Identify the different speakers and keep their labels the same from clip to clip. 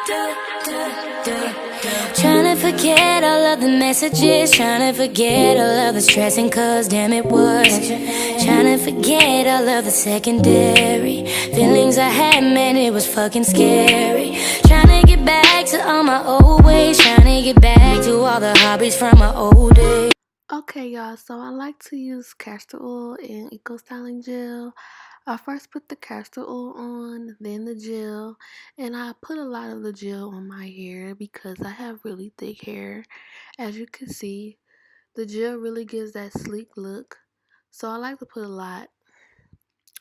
Speaker 1: Trying to forget all of the messages, trying to forget all of the stressing, cause damn it was. Trying to forget all of the secondary feelings I had, man, it was fucking scary. Trying to get back to all my old ways, trying to get back to all the hobbies from my old days.
Speaker 2: Okay, y'all, so I like to use castor oil and eco styling gel. I first put the castor oil on, then the gel, and I put a lot of the gel on my hair because I have really thick hair. As you can see, the gel really gives that sleek look, so I like to put a lot.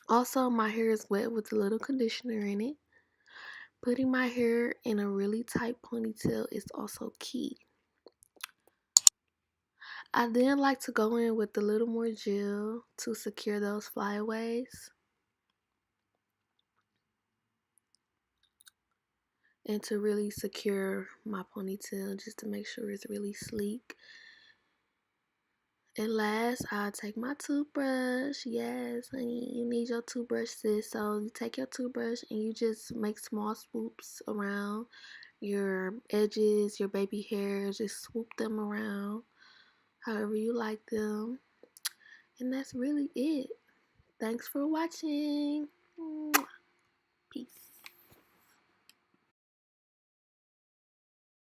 Speaker 2: Also, my hair is wet with a little conditioner in it. Putting my hair in a really tight ponytail is also key. I then like to go in with a little more gel to secure those flyaways and to really secure my ponytail just to make sure it's really sleek. And last, I'll take my toothbrush. Yes, honey, you need your toothbrush, sis. So you take your toothbrush and you just make small swoops around your edges, your baby hairs. Just swoop them around however you like them. And that's really it. Thanks for watching. Peace.